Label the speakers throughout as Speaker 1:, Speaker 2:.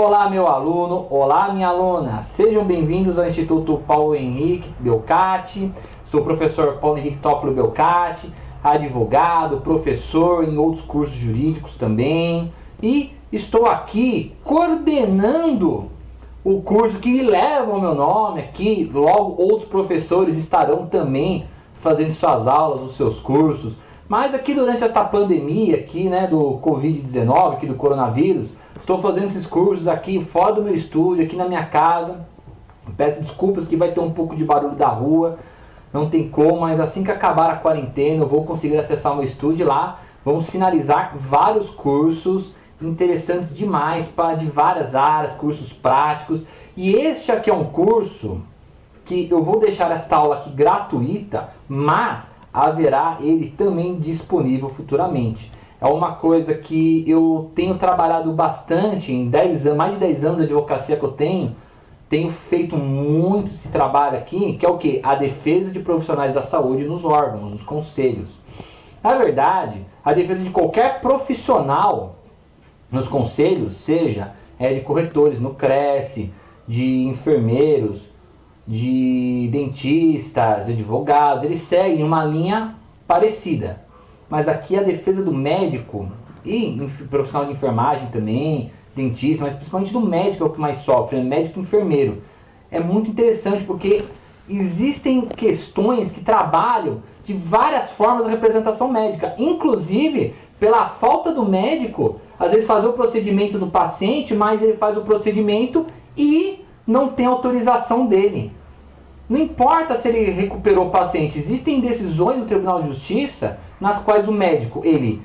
Speaker 1: Olá, meu aluno, olá, minha aluna. Sejam bem-vindos ao Instituto Paulo Henrique Belcati. Sou o professor Paulo Henrique Toffolo Belcati, advogado, professor em outros cursos jurídicos também. E estou aqui coordenando o curso que leva o meu nome aqui. Logo, outros professores estarão também fazendo suas aulas, os seus cursos. Mas aqui durante esta pandemia aqui, né, do Covid-19, aqui do coronavírus, estou fazendo esses cursos aqui fora do meu estúdio, aqui na minha casa. Peço desculpas que vai ter um pouco de barulho da rua, não tem como, mas assim que acabar a quarentena eu vou conseguir acessar o meu estúdio lá. Vamos finalizar vários cursos interessantes demais, de várias áreas, cursos práticos. E este aqui é um curso que eu vou deixar esta aula aqui gratuita, mas haverá ele também disponível futuramente. É uma coisa que eu tenho trabalhado bastante em 10 anos, mais de 10 anos de advocacia que eu tenho feito muito esse trabalho aqui, que é o que? A defesa de profissionais da saúde nos órgãos, nos conselhos. Na verdade, a defesa de qualquer profissional nos conselhos, seja de corretores no CRES, de enfermeiros, de dentistas, advogados, eles seguem uma linha parecida. Mas aqui a defesa do médico e profissional de enfermagem também, dentista, mas principalmente do médico é o que mais sofre, né? Médico e enfermeiro. É muito interessante porque existem questões que trabalham de várias formas a representação médica, inclusive pela falta do médico, às vezes fazer o procedimento do paciente, mas ele faz o procedimento e não tem autorização dele. Não importa se ele recuperou o paciente, existem decisões do Tribunal de Justiça nas quais o médico ele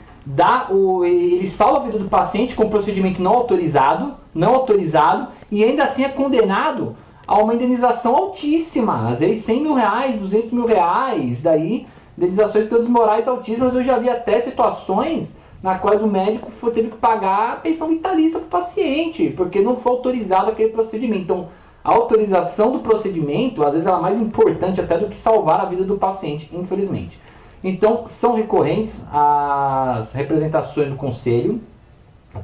Speaker 1: salva a vida do paciente com procedimento não autorizado, e ainda assim é condenado a uma indenização altíssima, às vezes 100 mil reais, 200 mil reais, daí indenizações por danos morais altíssimas. Eu já vi até situações na quais o médico teve que pagar a pensão vitalícia para o paciente, porque não foi autorizado aquele procedimento. Então, a autorização do procedimento, às vezes, ela é mais importante até do que salvar a vida do paciente, infelizmente. Então, são recorrentes as representações do conselho,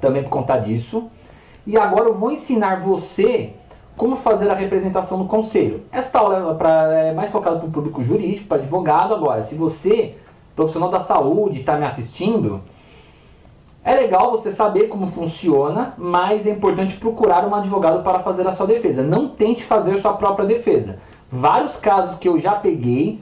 Speaker 1: também por conta disso. E agora eu vou ensinar você como fazer a representação no conselho. Esta aula é mais focada para o público jurídico, para advogado. Agora, se você, profissional da saúde, está me assistindo, é legal você saber como funciona, mas é importante procurar um advogado para fazer a sua defesa. Não tente fazer sua própria defesa. Vários casos que eu já peguei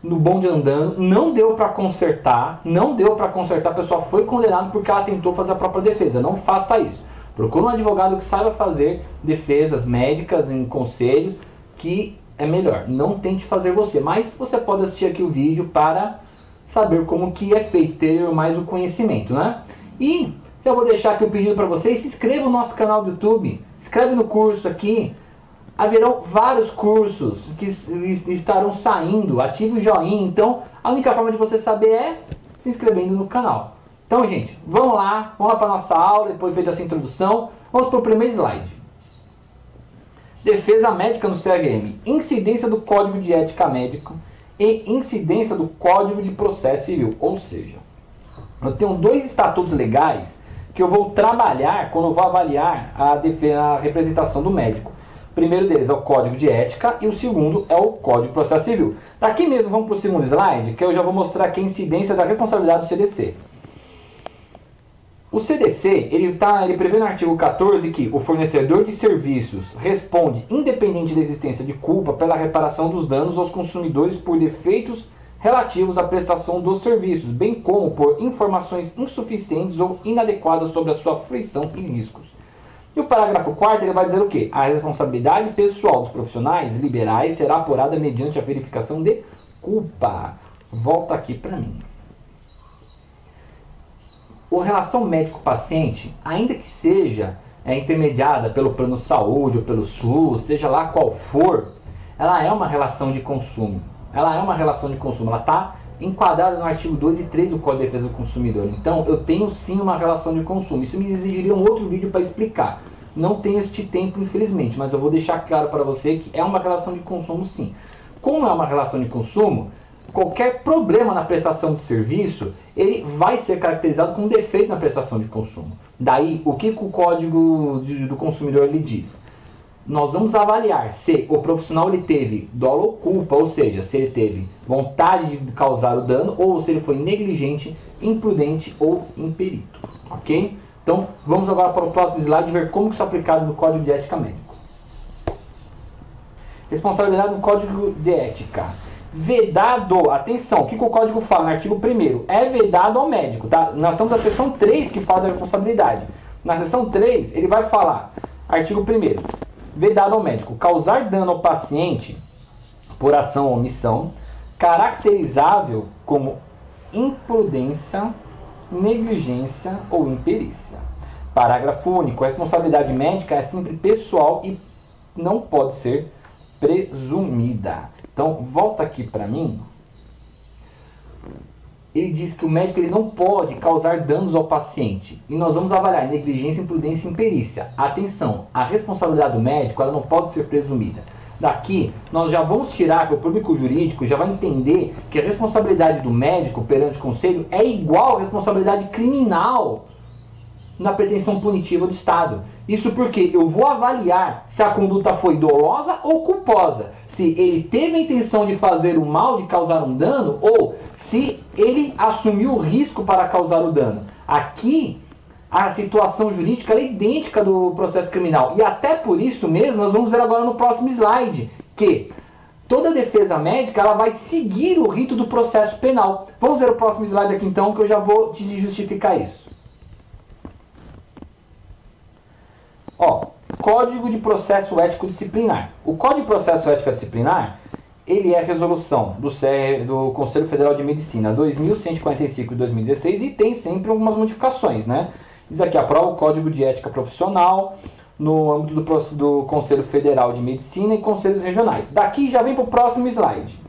Speaker 1: no bonde andando, não deu para consertar, a pessoa foi condenada porque ela tentou fazer a própria defesa. Não faça isso. Procure um advogado que saiba fazer defesas médicas em conselhos, que é melhor. Não tente fazer você, mas você pode assistir aqui o vídeo para saber como que é feito, ter mais o conhecimento, né? E eu vou deixar aqui um pedido para vocês: se inscreva no nosso canal do YouTube, inscreve no curso aqui. Haverão vários cursos que estarão saindo, ative o joinha. Então, a única forma de você saber é se inscrevendo no canal. Então, gente, vamos lá para a nossa aula, depois de essa introdução. Vamos para o primeiro slide. Defesa médica no CRM, incidência do Código de Ética Médico e incidência do Código de Processo Civil. Ou seja, eu tenho dois estatutos legais que eu vou trabalhar quando eu vou avaliar a representação do médico. O primeiro deles é o Código de Ética e o segundo é o Código de Processo Civil. Daqui mesmo vamos para o segundo slide, que eu já vou mostrar aqui a incidência da responsabilidade do CDC. O CDC, ele prevê no artigo 14 que o fornecedor de serviços responde, independente da existência de culpa, pela reparação dos danos aos consumidores por defeitos relativos à prestação dos serviços, bem como por informações insuficientes ou inadequadas sobre a sua fruição e riscos. E o parágrafo 4º ele vai dizer o quê? A responsabilidade pessoal dos profissionais liberais será apurada mediante a verificação de culpa. Volta aqui para mim. A relação médico-paciente, ainda que seja intermediada pelo plano de saúde ou pelo SUS, seja lá qual for, ela é uma relação de consumo. Ela está enquadrada no artigo 2 e 3 do Código de Defesa do Consumidor. Então, eu tenho sim uma relação de consumo. Isso me exigiria um outro vídeo para explicar. Não tenho este tempo, infelizmente, mas eu vou deixar claro para você que é uma relação de consumo, sim. Como é uma relação de consumo, qualquer problema na prestação de serviço, ele vai ser caracterizado como defeito na prestação de consumo. Daí, o que o Código do Consumidor ele diz? Nós vamos avaliar se o profissional ele teve dolo ou culpa, ou seja, se ele teve vontade de causar o dano ou se ele foi negligente, imprudente ou imperito, ok? Então, vamos agora para o próximo slide ver como isso é aplicado no Código de Ética Médico. Responsabilidade no Código de Ética. Vedado, atenção, o que o Código fala no artigo 1º? É vedado ao médico, tá? Nós estamos na seção 3 que fala da responsabilidade. Na seção 3, ele vai falar, artigo 1º, vedado ao médico, causar dano ao paciente por ação ou omissão, caracterizável como imprudência, negligência ou imperícia. Parágrafo único. A responsabilidade médica é sempre pessoal e não pode ser presumida. Então, volta aqui para mim. Ele diz que o médico ele não pode causar danos ao paciente. E nós vamos avaliar negligência, imprudência e imperícia. Atenção, a responsabilidade do médico ela não pode ser presumida. Daqui, nós já vamos tirar, que o público jurídico já vai entender que a responsabilidade do médico perante o conselho é igual à responsabilidade criminal na pretensão punitiva do Estado. Isso porque eu vou avaliar se a conduta foi dolosa ou culposa. Se ele teve a intenção de fazer o mal, de causar um dano, ou se ele assumiu o risco para causar o dano. Aqui, a situação jurídica é idêntica do processo criminal. E até por isso mesmo, nós vamos ver agora no próximo slide, que toda defesa médica ela vai seguir o rito do processo penal. Vamos ver o próximo slide aqui então, que eu já vou te justificar isso. Ó, Código de Processo Ético Disciplinar. O Código de Processo Ético Disciplinar, ele é resolução do Conselho Federal de Medicina 2145 de 2016 e tem sempre algumas modificações, né? Diz aqui, aprova o Código de Ética Profissional no âmbito do Conselho Federal de Medicina e Conselhos Regionais. Daqui já vem para o próximo slide.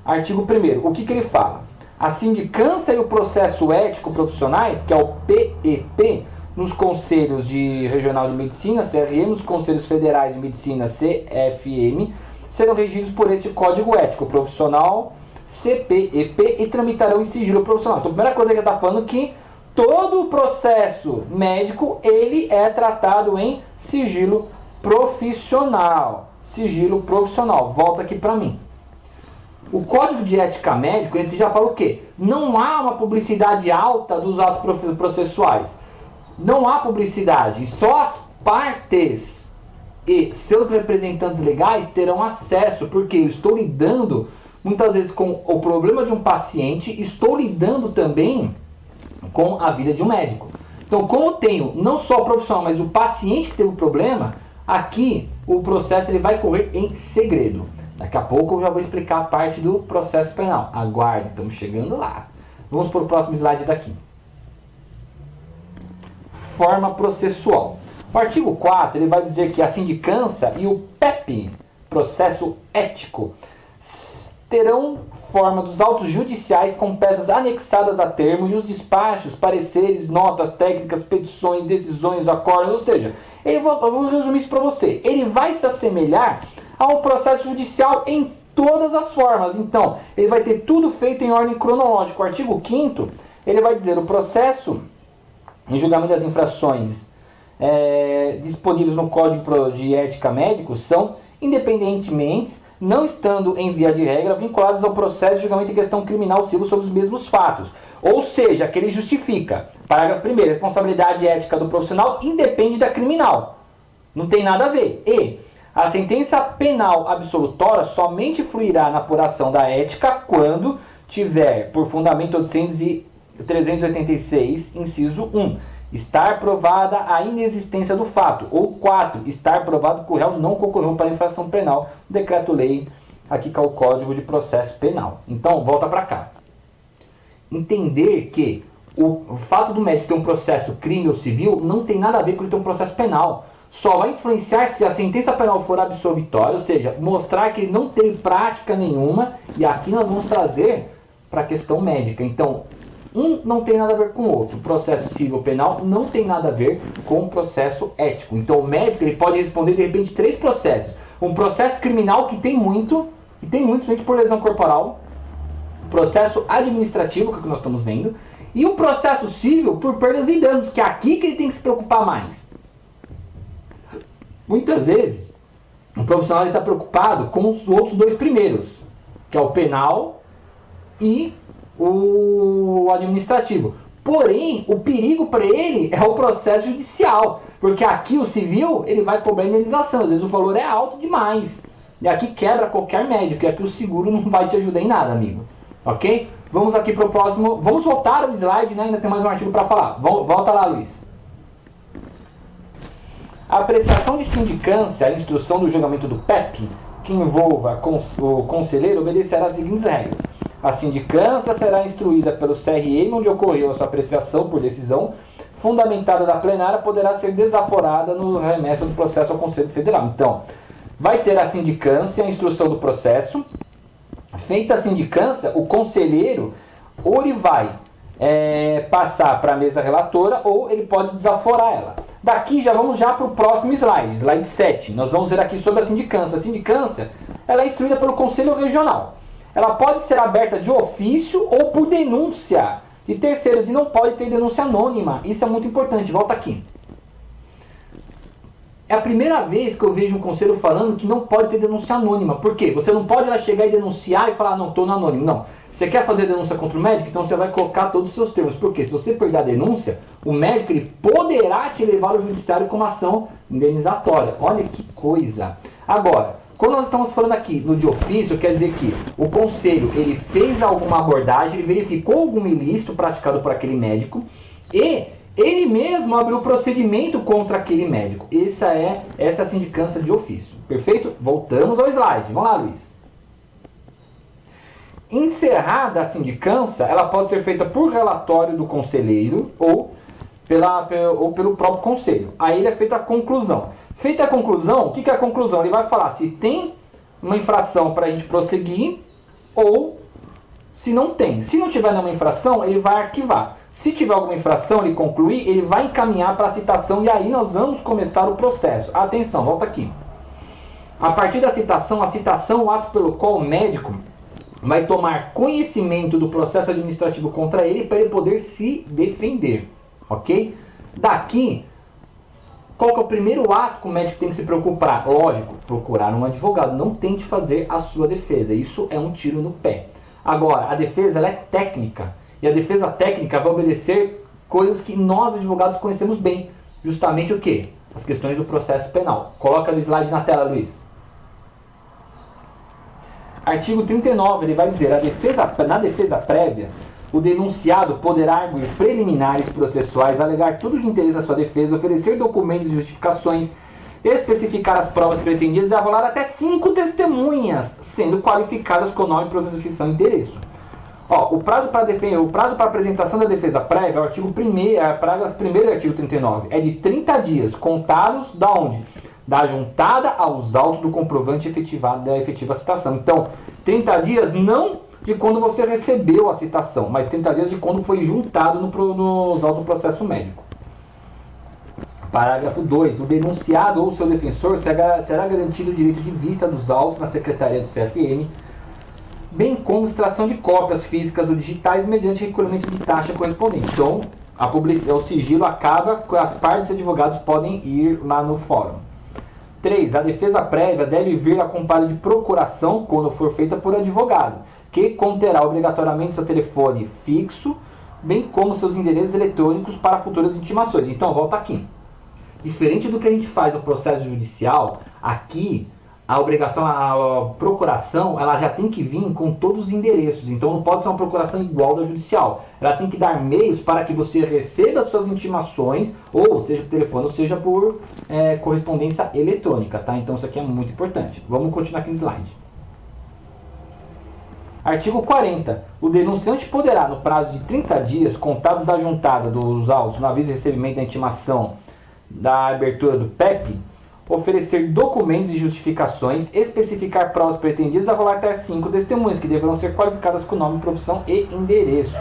Speaker 1: Artigo 1º. O que ele fala? A sindicância e o processo ético profissionais, que é o PEP, nos Conselhos Regional de Medicina, CRM, nos Conselhos Federais de Medicina, CFM, serão regidos por este Código Ético Profissional, CPEP, e tramitarão em sigilo profissional. Então, a primeira coisa que ele está falando é que todo o processo médico, ele é tratado em sigilo profissional. Sigilo profissional. Volta aqui para mim. O Código de Ética Médico, ele já fala o quê? Não há uma publicidade alta dos atos processuais. Não há publicidade. Só as partes e seus representantes legais terão acesso, porque eu estou lidando muitas vezes com o problema de um paciente, estou lidando também com a vida de um médico. Então, como eu tenho não só o profissional, mas o paciente que teve o problema, aqui o processo ele vai correr em segredo. Daqui a pouco eu já vou explicar a parte do processo penal. Aguarde, estamos chegando lá. Vamos para o próximo slide daqui. Forma processual. O artigo 4 ele vai dizer que a sindicância e o PEP, processo ético, terão forma dos autos judiciais com peças anexadas a termo e os despachos, pareceres, notas técnicas, petições, decisões, acordos, ou seja, eu vou resumir isso para você. Ele vai se assemelhar ao processo judicial em todas as formas. Então, ele vai ter tudo feito em ordem cronológica. O artigo 5º, ele vai dizer o processo em julgamento das infrações disponíveis no Código de Ética Médico são independentemente, não estando em via de regra, vinculados ao processo de julgamento em questão criminal civil sobre os mesmos fatos. Ou seja, que ele justifica. Parágrafo 1º, a responsabilidade ética do profissional independe da criminal. Não tem nada a ver. E a sentença penal absolutória somente fluirá na apuração da ética quando tiver, por fundamento 386, inciso 1, estar provada a inexistência do fato. Ou 4, estar provado que o réu não concorreu para a infração penal. Decreto-lei, aqui que é o Código de Processo Penal. Então, volta para cá. Entender que o fato do médico ter um processo crime ou civil não tem nada a ver com ele ter um processo penal. Só vai influenciar se a sentença penal for absolvitória, ou seja, mostrar que ele não teve prática nenhuma. E aqui nós vamos trazer para a questão médica. Então, um não tem nada a ver com o outro. O processo civil penal não tem nada a ver com o processo ético. Então o médico ele pode responder de repente 3 processos. Um processo criminal que tem muito, principalmente por lesão corporal. Processo administrativo, que é o que nós estamos vendo. E o processo civil por perdas e danos, que é aqui que ele tem que se preocupar mais. Muitas vezes, o profissional está preocupado com os outros dois primeiros, que é o penal e o administrativo. Porém, o perigo para ele é o processo judicial, porque aqui o civil ele vai cobrar indenização, às vezes o valor é alto demais. E aqui quebra qualquer médico, e aqui o seguro não vai te ajudar em nada, amigo. Ok? Vamos aqui para o próximo. Vamos voltar ao slide, né? Ainda tem mais um artigo para falar. Volta lá, Luiz. A apreciação de sindicância, a instrução do julgamento do PEP, que envolva o conselheiro, obedecerá às seguintes regras. A sindicância será instruída pelo CRM onde ocorreu a sua apreciação por decisão fundamentada da plenária, poderá ser desaforada no remessa do processo ao Conselho Federal. Então, vai ter a sindicância, a instrução do processo. Feita a sindicância, o conselheiro ou ele vai passar para a mesa relatora ou ele pode desaforar ela. Daqui já vamos para o próximo slide, slide 7. Nós vamos ver aqui sobre a sindicância. A sindicância ela é instruída pelo Conselho Regional. Ela pode ser aberta de ofício ou por denúncia de terceiros e não pode ter denúncia anônima. Isso é muito importante. Volta aqui. É a primeira vez que eu vejo um conselho falando que não pode ter denúncia anônima. Por quê? Você não pode lá chegar e denunciar e falar, não, estou no anônimo. Não. Você quer fazer denúncia contra o médico? Então você vai colocar todos os seus termos. Porque se você perder a denúncia, o médico ele poderá te levar ao judiciário com uma ação indenizatória. Olha que coisa. Agora, quando nós estamos falando aqui no de ofício, quer dizer que o conselho ele fez alguma abordagem, ele verificou algum ilícito praticado por aquele médico e ele mesmo abriu o procedimento contra aquele médico. Essa é a sindicância de ofício. Perfeito? Voltamos ao slide. Vamos lá, Luiz. Encerrada a sindicância, ela pode ser feita por relatório do conselheiro ou pelo próprio conselho. Aí é feita a conclusão. Feita a conclusão, o que é a conclusão? Ele vai falar se tem uma infração para a gente prosseguir ou se não tem. Se não tiver nenhuma infração, ele vai arquivar. Se tiver alguma infração, ele concluir, ele vai encaminhar para a citação e aí nós vamos começar o processo. Atenção, volta aqui. A partir da citação, o ato pelo qual o médico vai tomar conhecimento do processo administrativo contra ele para ele poder se defender. Ok? Daqui, qual que é o primeiro ato que o médico tem que se preocupar? Lógico, procurar um advogado. Não tente fazer a sua defesa. Isso é um tiro no pé. Agora, a defesa ela é técnica. E a defesa técnica vai obedecer coisas que nós, advogados, conhecemos bem. Justamente o quê? As questões do processo penal. Coloca o slide na tela, Luiz. Artigo 39, ele vai dizer, na defesa prévia, o denunciado poderá arguir preliminares processuais, alegar tudo de interesse à sua defesa, oferecer documentos e justificações, especificar as provas pretendidas e arrolar até 5 testemunhas, sendo qualificadas com nome, profissão e endereço. O prazo para apresentação da defesa prévia, é o artigo 1º, parágrafo 1º do artigo 39, é de 30 dias, contados da onde? Da juntada aos autos do comprovante da efetiva citação. Então, 30 dias não de quando você recebeu a citação, mas 30 dias de quando foi juntado nos autos do processo médico. Parágrafo 2. O denunciado ou seu defensor será garantido o direito de vista dos autos na secretaria do CFM, bem como extração de cópias físicas ou digitais mediante recolhimento de taxa correspondente. Então, o sigilo acaba com as partes e advogados podem ir lá no fórum. 3. A defesa prévia deve vir acompanhada de procuração quando for feita por advogado, que conterá obrigatoriamente seu telefone fixo, bem como seus endereços eletrônicos para futuras intimações. Então, volta aqui. Diferente do que a gente faz no processo judicial, aqui a procuração ela já tem que vir com todos os endereços. Então não pode ser uma procuração igual da judicial. Ela tem que dar meios para que você receba as suas intimações, ou seja por telefone, ou seja por correspondência eletrônica. Tá? Então isso aqui é muito importante. Vamos continuar aqui no slide. Artigo 40. O denunciante poderá, no prazo de 30 dias, contados da juntada dos autos no aviso de recebimento da intimação da abertura do PEP, oferecer documentos e justificações, especificar provas pretendidas, arrolar até 5 testemunhas, que deverão ser qualificadas com nome, profissão e endereço.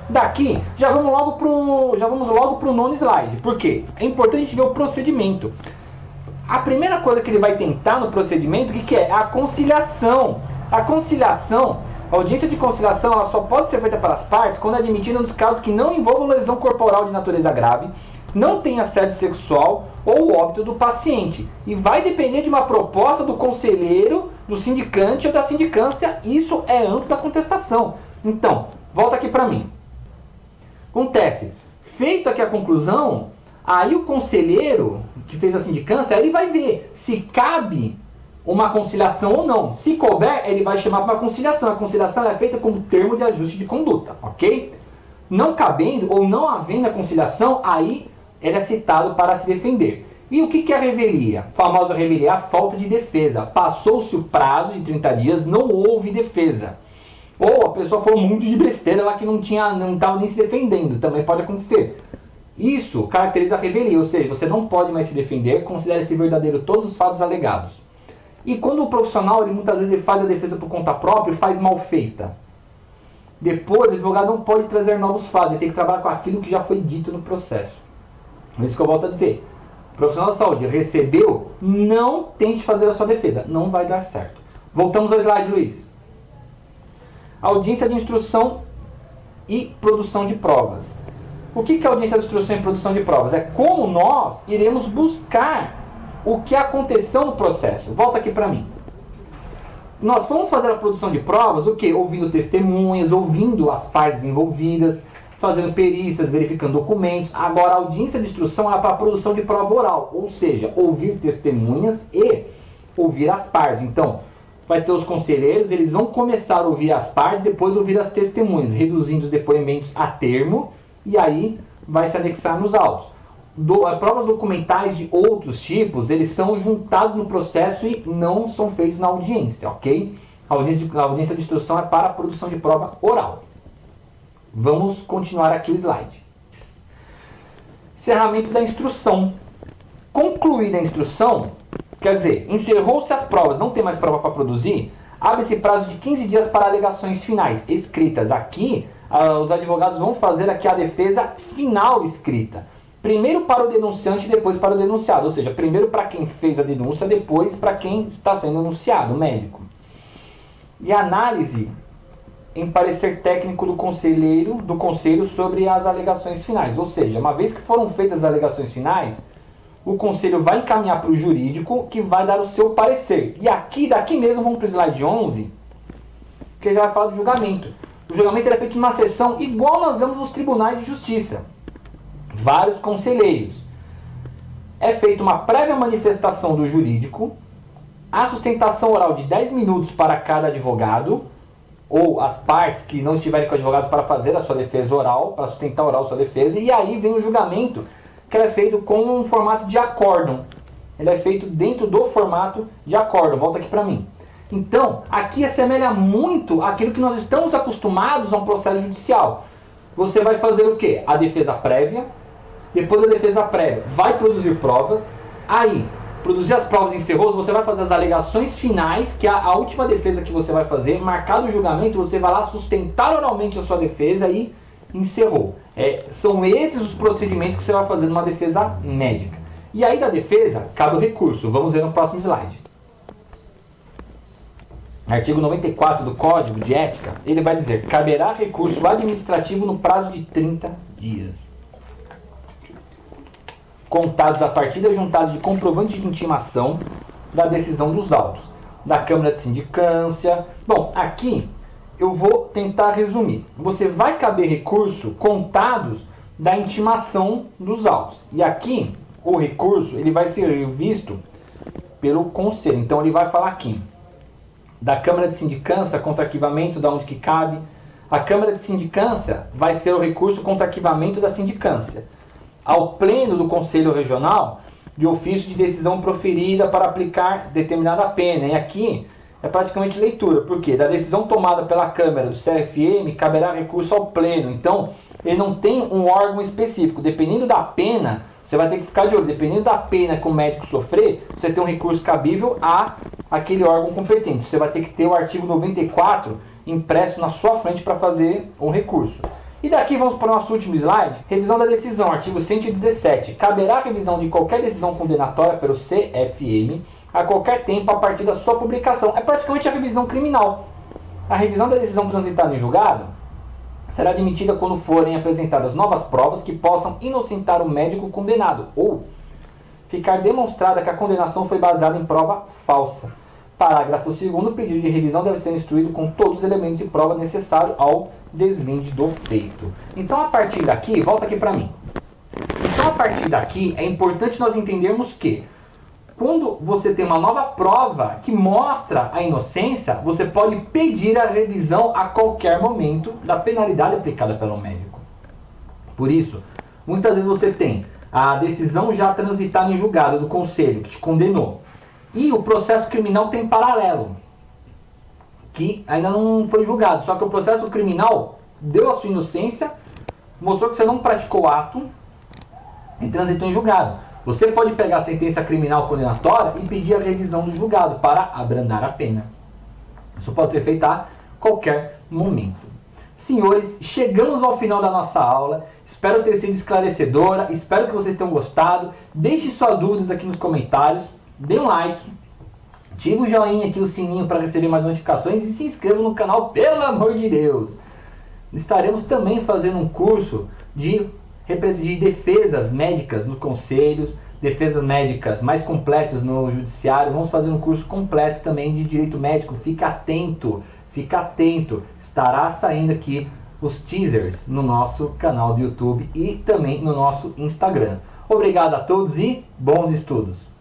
Speaker 1: Daqui, já vamos logo para o nono slide. Por quê? É importante a gente ver o procedimento. A primeira coisa que ele vai tentar no procedimento, o que é? A conciliação. A conciliação, A audiência de conciliação ela só pode ser feita para as partes quando admitida nos casos que não envolvam lesão corporal de natureza grave, não tem assédio sexual ou óbito do paciente. E vai depender de uma proposta do conselheiro, do sindicante ou da sindicância. Isso é antes da contestação. Então, volta aqui para mim. Acontece, feito aqui a conclusão, aí o conselheiro que fez a sindicância, ele vai ver se cabe uma conciliação ou não. Se couber, ele vai chamar para uma conciliação. A conciliação é feita como termo de ajuste de conduta, ok? Não cabendo ou não havendo a conciliação, aí ele é citado para se defender. E o que é a revelia? A famosa revelia é a falta de defesa. Passou-se o prazo de 30 dias, não houve defesa. Ou a pessoa falou um monte de besteira lá que não estava nem se defendendo. Também pode acontecer. Isso caracteriza a revelia, ou seja, você não pode mais se defender, considere-se verdadeiro todos os fatos alegados. E quando o profissional, ele, muitas vezes, ele faz a defesa por conta própria e faz mal feita. Depois, o advogado não pode trazer novos fatos, ele tem que trabalhar com aquilo que já foi dito no processo. É isso que eu volto a dizer. O profissional da saúde recebeu, não tente fazer a sua defesa. Não vai dar certo. Voltamos ao slide, Luiz. Audiência de instrução e produção de provas. O que é audiência de instrução e produção de provas? É como nós iremos buscar o que aconteceu no processo. Volta aqui para mim. Nós vamos fazer a produção de provas, o quê? Ouvindo testemunhas, ouvindo as partes envolvidas, fazendo perícias, verificando documentos. Agora, a audiência de instrução é para a produção de prova oral, ou seja, ouvir testemunhas e ouvir as partes. Então, vai ter os conselheiros, eles vão começar a ouvir as partes, depois ouvir as testemunhas, reduzindo os depoimentos a termo, e aí vai se anexar nos autos. Provas documentais de outros tipos, eles são juntados no processo e não são feitos na audiência, ok? A audiência de instrução é para a produção de prova oral. Vamos continuar aqui o slide. Encerramento da instrução. Concluída a instrução, quer dizer, encerrou-se as provas, não tem mais prova para produzir, abre-se prazo de 15 dias para alegações finais escritas. Aqui, os advogados vão fazer aqui a defesa final escrita. Primeiro para o denunciante e depois para o denunciado. Ou seja, primeiro para quem fez a denúncia, depois para quem está sendo denunciado, o médico. E a análise em parecer técnico do conselho sobre as alegações finais. Ou seja, uma vez que foram feitas as alegações finais, o conselho vai encaminhar para o jurídico, que vai dar o seu parecer. E aqui, daqui mesmo, vamos para o slide 11, que já vai falar do julgamento. O julgamento é feito numa sessão igual nós vemos nos tribunais de justiça. Vários conselheiros. É feita uma prévia manifestação do jurídico, a sustentação oral de 10 minutos para cada advogado, ou as partes que não estiverem com advogados para fazer a sua defesa oral, para sustentar oral a sua defesa, e aí vem o julgamento, que é feito com um formato de acórdão. Ele é feito dentro do formato de acórdão. Volta aqui para mim. Então, aqui assemelha muito àquilo que nós estamos acostumados a um processo judicial. Você vai fazer o quê? A defesa prévia. Depois da defesa prévia, vai produzir provas. Aí, produzir as provas encerrou, você vai fazer as alegações finais, que é a última defesa que você vai fazer. Marcado o julgamento, você vai lá sustentar oralmente a sua defesa e encerrou. São esses os procedimentos que você vai fazer numa defesa médica. E aí da defesa, cabe o recurso. Vamos ver no próximo slide. Artigo 94 do Código de Ética, ele vai dizer: caberá recurso administrativo no prazo de 30 dias. Contados a partir da juntada de comprovante de intimação da decisão dos autos, da Câmara de Sindicância. Bom, aqui eu vou tentar resumir. Você vai caber recurso contados da intimação dos autos. E aqui, o recurso, ele vai ser visto pelo conselho. Então, ele vai falar aqui da Câmara de Sindicância contra arquivamento, da onde que cabe. A Câmara de Sindicância vai ser o recurso contra arquivamento da sindicância. Ao pleno do Conselho Regional, de ofício de decisão proferida para aplicar determinada pena. E aqui é praticamente leitura, porque da decisão tomada pela Câmara do CFM, caberá recurso ao pleno. Então, ele não tem um órgão específico. Dependendo da pena, você vai ter que ficar de olho. Dependendo da pena que o médico sofrer, você tem um recurso cabível a aquele órgão competente. Você vai ter que ter o artigo 94 impresso na sua frente para fazer um recurso. E daqui vamos para o nosso último slide. Revisão da decisão, artigo 117. Caberá revisão de qualquer decisão condenatória pelo CFM a qualquer tempo a partir da sua publicação. É praticamente a revisão criminal. A revisão da decisão transitada em julgado será admitida quando forem apresentadas novas provas que possam inocentar o médico condenado ou ficar demonstrada que a condenação foi baseada em prova falsa. Parágrafo 2º, o pedido de revisão deve ser instruído com todos os elementos de prova necessários ao deslinde do feito. Então, a partir daqui, volta aqui para mim. Então, a partir daqui, é importante nós entendermos que quando você tem uma nova prova que mostra a inocência, você pode pedir a revisão a qualquer momento da penalidade aplicada pelo médico. Por isso, muitas vezes você tem a decisão já transitada em julgado do conselho, que te condenou, e o processo criminal tem paralelo, que ainda não foi julgado, só que o processo criminal deu a sua inocência, mostrou que você não praticou o ato e transitou em julgado. Você pode pegar a sentença criminal condenatória e pedir a revisão do julgado para abrandar a pena. Isso pode ser feito a qualquer momento. Senhores, chegamos ao final da nossa aula. Espero ter sido esclarecedora. Espero que vocês tenham gostado. Deixe suas dúvidas aqui nos comentários. Dê um like. Ative o joinha aqui, o sininho para receber mais notificações. E se inscreva no canal, pelo amor de Deus. Estaremos também fazendo um curso de defesas médicas nos conselhos, defesas médicas mais completas no judiciário. Vamos fazer um curso completo também de direito médico. Fica atento, fica atento. Estará saindo aqui os teasers no nosso canal do YouTube e também no nosso Instagram. Obrigado a todos e bons estudos!